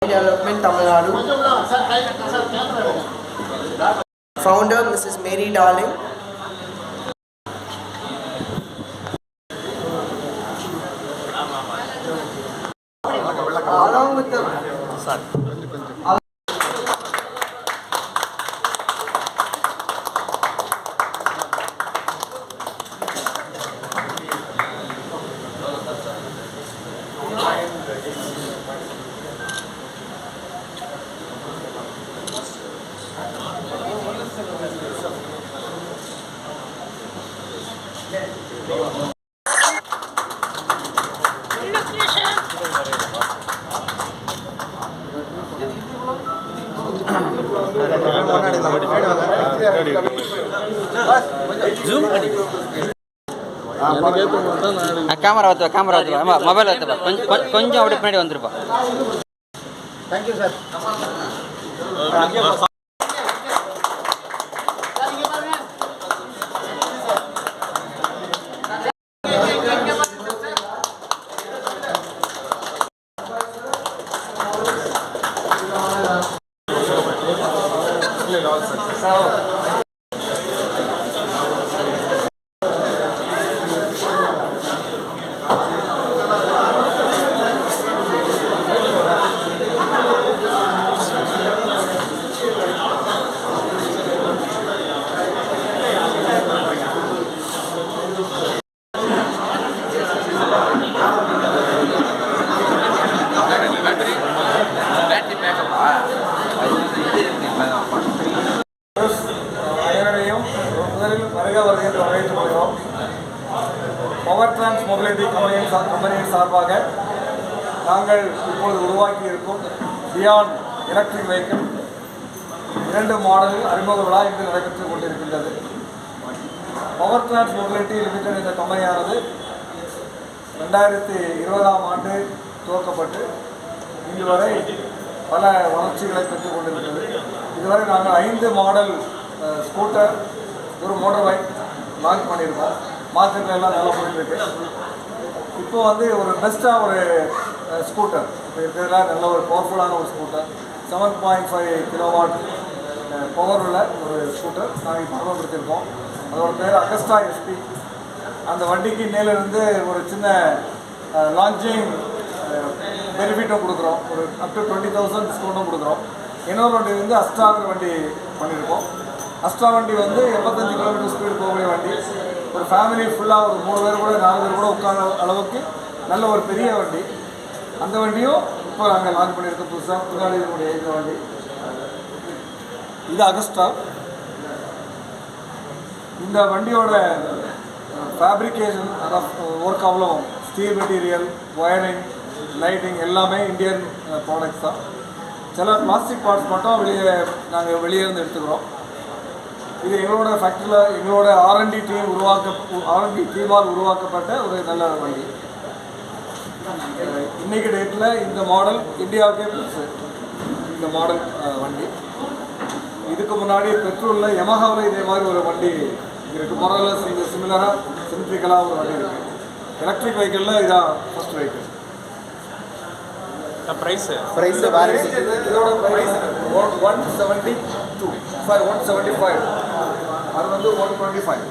Development Tamil Nadu. Founder Mrs. Mary Darling. Along with the camera mobile வைத்தப்பா கொஞ்சம் அப்படி பின்னாடி வந்துருப்பா. Thank you sir. Power trans mobility கம்பெனியின் சார்பாக நாங்கள் இப்பொழுது உருவாக்கி இருக்கும் பியாண்ட் எலக்ட்ரிக் வெஹிக்கிள் 2 மாடலில் அறிமுக விழா இன்று நடைபெற்றுக் கொண்டிருக்கின்றது. பவர் டிரான்ஸ் மொபிலிட்டி லிமிடெட் என்ற கம்பெனியானது 2020ஆம் ஆண்டு துவக்கப்பட்டு இன்று வரை பல வளர்ச்சிகளை பெற்றுக் கொண்டிருக்கிறது. இதுவரை நாங்கள் 5 மாடல் ஸ்கூட்டர், ஒரு மோட்டர் பைக் லான்ச் பண்ணியிருக்கோம். மார்க்கெட்டில் எல்லாம் நல்லா போயிட்டுருக்கு. இப்போ வந்து ஒரு பெஸ்ட்டாக ஒரு ஸ்கூட்டர் இப்போ இருக்கிறதுல நல்ல ஒரு பவர்ஃபுல்லான ஒரு ஸ்கூட்டர் 7.5 கிலோவாட் பவர் உள்ள ஒரு ஸ்கூட்டர் நாங்கள் இப்போ அறிமுகப்படுத்தியிருக்கோம். அதோட பேர் அகஸ்டா எஸ்பி. அந்த வண்டிக்கு இன்னையிலிருந்து ஒரு சின்ன லான்ச்சிங் பெனிஃபிட்டும் கொடுக்குறோம். ஒரு அப் டு 20,000 டிஸ்கவுண்ட்டும் கொடுக்குறோம். இன்னொரு வண்டி வந்து அஸ்ட்ராங்கிற வண்டி பண்ணியிருக்கோம். அஸ்ட்ரா வண்டி வந்து 85 கிலோமீட்டர் ஸ்பீடு போகக்கூடிய வண்டி. ஒரு ஃபேமிலி ஃபுல்லாக ஒரு 3 பேர் கூட 4 பேர் கூட உட்கார அளவுக்கு நல்ல ஒரு பெரிய வண்டி. அந்த வண்டியும் இப்போ நாங்கள் லான்ச் பண்ணியிருக்கோம். புதுசாக முன்னாடி இந்த வண்டி இது அகஸ்டா. இந்த வண்டியோட ஃபேப்ரிகேஷன் ஒர்க் அவ்வளோ ஸ்டீல் மெட்டீரியல், ஒயரிங், லைட்டிங் எல்லாமே இந்தியன் ப்ராடக்ட்ஸ் தான். சில பிளாஸ்டிக் பார்ட்ஸ் மட்டும் நாங்கள் வெளியே இருந்து எடுத்துக்கிறோம். இது எங்களோட ஃபேக்ட்ரியில் எங்களோட R&D டீமால் உருவாக்கப்பட்ட ஒரு நல்ல வண்டி. இன்றைக்கி டேட்டில் இந்த மாடல் இந்தியாவுக்கே புதுசு. இந்த மாடல் வண்டி இதுக்கு முன்னாடி பெட்ரோலில் யமஹாவில் இதே மாதிரி ஒரு வண்டி இருக்குது. மொரலஸ் இந்த சிமிலராக சிமெட்ரிக்கலாக ஒரு வண்டி இருக்குது. எலக்ட்ரிக் வெஹிக்கிளில் இதான் ஃபஸ்ட் வெஹிக்கிள். ப்ரைஸ் இதோட ப்ரைஸ் 175. அது வந்து 125.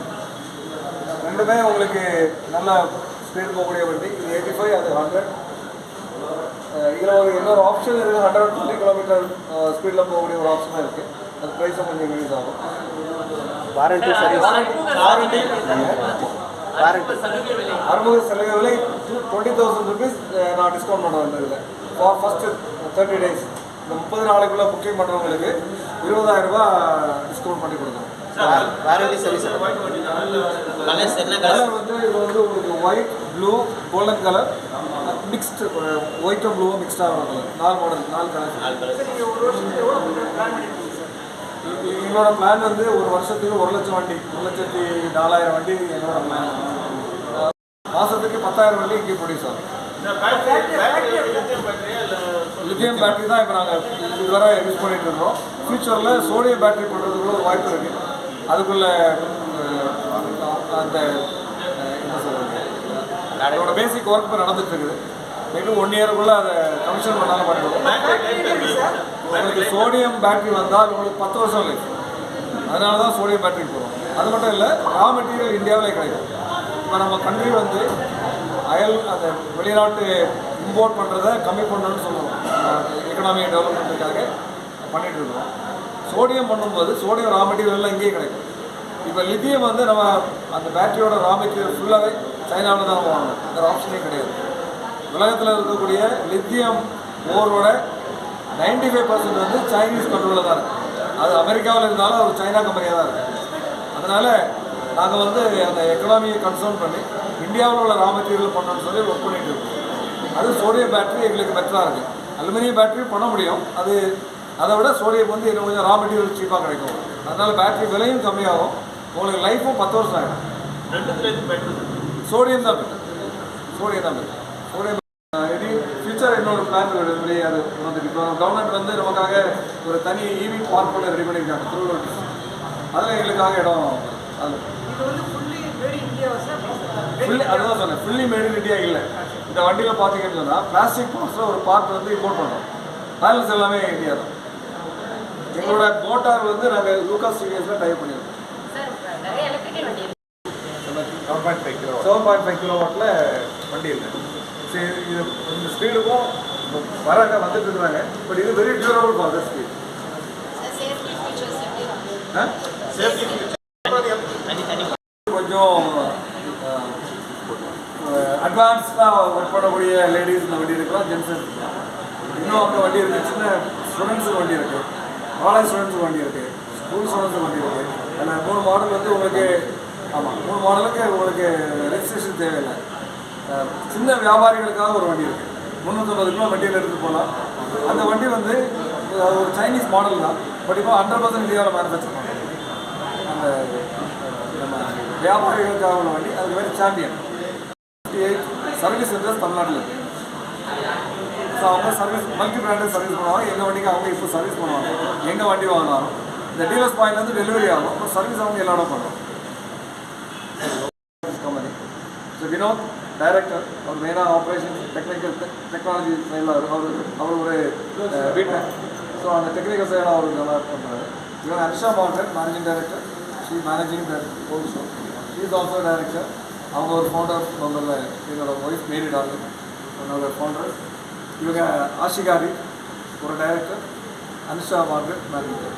ரெண்டுமே உங்களுக்கு நல்ல ஸ்பீட் போகக்கூடிய வண்டி. இது 85, அது 100. இதில் இன்னொரு ஆப்ஷன் இருக்குது. 120 கிலோமீட்டர் ஸ்பீடில் போகக்கூடிய ஒரு ஆப்ஷனும் இருக்குது. அது ப்ரைஸும் கொஞ்சம் இன்க்ரீஸ் ஆகும். வாரண்டி சர்வீஸ் அறிமுக சலுகை விலை 20,000 rupees நான் டிஸ்கவுண்ட் பண்ண வந்ததில்லை. ஃபார் ஃபஸ்ட்டு 30 days இந்த 30 நாளைக்குள்ளே புக்கிங் பண்ணுறவங்களுக்கு 20,000 ரூபாய் டிஸ்கவுண்ட் பண்ணி கொடுக்குறோம். வாரண்டி சர்வீஸ் கலர் வந்து இது வந்து உங்களுக்கு white, blue, golden colour mixed, ஒயிட்டும் ப்ளூவும் மிக்ஸ்டாக வரும். 4 மாடல், 4 கலர். எங்களோட பிளான் வந்து ஒரு வருஷத்துக்கு 1 லட்சம் வண்டி, 1,04,000 வண்டி எங்களோட பிளான். மாதத்துக்கு 10,000 வண்டி இங்கே ப்ரொடியூஸ் ஆகும். லித்தியம் பேட்டரி தான் இப்போ நாங்கள் இதுவரை யூஸ் பண்ணிகிட்டு இருக்கோம். ஃபியூச்சரில் சோடியம் பேட்டரி பண்ணுறதுக்குள்ள ஒரு வாய்ப்பு இருக்குது. அதுக்குள்ளே அந்த என்ன சொல்கிறது அதோட பேசிக் ஒர்க் இப்போ நடந்துட்டு இருக்குது. மேபி 1 இயருக்குள்ளே அதை கமிஷன் பண்ணாலும் பண்ணிடுவோம். உங்களுக்கு சோடியம் பேட்டரி வந்தால் உங்களுக்கு 10 வருஷம் லைஃப். அதனால தான் சோடியம் பேட்டரி போகிறோம். அது மட்டும் இல்லை, ரா மெட்டீரியல் இந்தியாவிலே கிடைக்கும். இப்போ நம்ம கண்ட்ரி வந்து அந்த வெளிநாட்டு இம்போர்ட் பண்ணுறதை கம்மி பண்ணணும்னு சொல்லுவோம். எக்கனாமி டெவலப்மெண்ட்டுக்காக பண்ணிகிட்டு இருக்கோம். சோடியம் பண்ணும்போது சோடியம் ரா மெட்டீரியல்லாம் இங்கேயே கிடைக்கும். இப்போ லித்தியம் வந்து நம்ம அந்த பேட்டரியோட ரா மெட்டீரியல் ஃபுல்லாகவே சைனாவில் தான் வாங்கணும். அந்த ஆப்ஷனே கிடையாது. உலகத்தில் இருக்கக்கூடிய லித்தியம் ஓரோட 95% வந்து சைனீஸ் கண்ட்ரோலில் தான் இருக்குது. அது அமெரிக்காவில் இருந்தாலும் ஒரு சைனா கம்பெனியாக தான் இருக்குது. அதனால் நாங்கள் வந்து அந்த எக்கனாமியை கன்சர்ன் பண்ணி இந்தியாவில் உள்ள ரா மெட்டீரியல் பண்ணணும்னு சொல்லி ஒர்க் பண்ணிகிட்டு இருக்கோம். அது சோடியம் பேட்டரி எங்களுக்கு பெட்டராக இருக்குது. அலுமினியம் பேட்டரியும் பண்ண முடியும். அது அதை விட சோடியம் வந்து இன்னும் கொஞ்சம் ரா மெட்டீரியல் சீப்பாக கிடைக்கும். அதனால் பேட்டரி விலையும் கம்மியாகும், உங்களுக்கு லைஃப்பும் 10 வருஷம் ஆகிடும். சோடியம் தான் பெட்டர். சோடியம் தான் பெட்டர். சோடியம் இது ஃபியூச்சர் என்னோட பிளான் ரெடி. அது வந்துட்டு இப்போ கவர்மெண்ட் வந்து நமக்காக ஒரு தனி ஈவி பார்க் ஒன்று ரெடி பண்ணியிருக்காங்க திருவள்ளூர். அதில் எங்களுக்காக இடம் அது ஃபுல்லி அதுதான் சொன்னேன். ஃபுல்லி மேட் இன் இந்தியா இல்லை. இந்த வண்டியில் பார்த்தீங்கன்னு சொன்னால் பிளாஸ்டிக் பாக்ஸில் ஒரு பார்ட் வந்து இம்போர்ட் பண்ணுறோம். பேலன்ஸ் எல்லாமே இந்தியா தான். எங்களோட மோட்டார் வந்து நாங்கள் லூகாஸ் ஸ்டீரியஸில் டைப் பண்ணியிருக்கோம். 7.5 கிலோவாட்டில் வண்டி இல்லை. சரி, இது இந்த ஸ்பீடுக்கும் வராங்க வந்துட்டு இருக்கிறாங்க. பட் இது very durable for the speed. கொஞ்சம் அட்வான்ஸ்டாக ஒர்க் பண்ணக்கூடிய லேடிஸ் இந்த வண்டி இருக்கலாம், ஜென்ஸ் இருக்கலாம். இன்னும் அங்கே வண்டி இருக்குது. சின்ன ஸ்டூடெண்ட்ஸுக்கு வண்டி இருக்குது, காலேஜ் ஸ்டூடெண்ட்ஸுக்கு வண்டி இருக்குது, ஸ்கூல் ஸ்டூடெண்ட்ஸுக்கு வண்டி இருக்குது. அதில் 3 மாடல் வந்து உங்களுக்கு ஆமாம் 3 மாடலுக்கு உங்களுக்கு ரெஜிஸ்ட்ரேஷன் தேவையில்லை. சின்ன வியாபாரிகளுக்காக ஒரு வண்டி இருக்குது. 350 கிலோ வண்டியில் எடுத்துகிட்டு போகலாம். அந்த வண்டி வந்து ஒரு சைனீஸ் மாடல் தான். பட் இப்போ 100% இந்தியாவில் மேனுஃபேக்சர் பண்ணுறோம். அந்த நம்ம வியாபாரிகளுக்காக உள்ள வண்டி. அதுக்கு பேர் சாம்பியன். 58 சர்வீஸ் சென்டர்ஸ் தமிழ்நாட்டில் இருக்குது. ஸோ அவங்க சர்வீஸ் மல்டி பிராண்டட் சர்வீஸ் பண்ணுவாங்க. எங்கள் வண்டிக்கு அவங்க இப்போ சர்வீஸ் பண்ணுவாங்க. எங்கள் வண்டி வாங்கினாலும் இந்த டீலர்ஸ் பாயிண்ட்லேருந்து டெலிவரி ஆகும். இப்போ சர்வீஸ் அவங்க எல்லா இடம் பண்ணுறோம். கம்பெனி ஸோ வினோத் டைரக்டர், அவர் மெயினாக ஆப்ரேஷன் டெக்னாலஜி சைடில் அவர் ஒரு வீட்டை. ஸோ அந்த டெக்னிக்கல் சைடில் அவர் நல்லா பண்ணுறாரு. இவன் Arsha Morgan managing director. She managing the whole show. She is also director. அவங்க ஒரு ஃபவுண்டர் மெம்பரில் என்னோட ஒய்ஃப் மேரி டார்லிங் என்னோட ஃபவுண்டர். இவங்க ஆஷிகாரி ஒரு டைரக்டர், அனுஷா மார்கன் மேனேஜர்.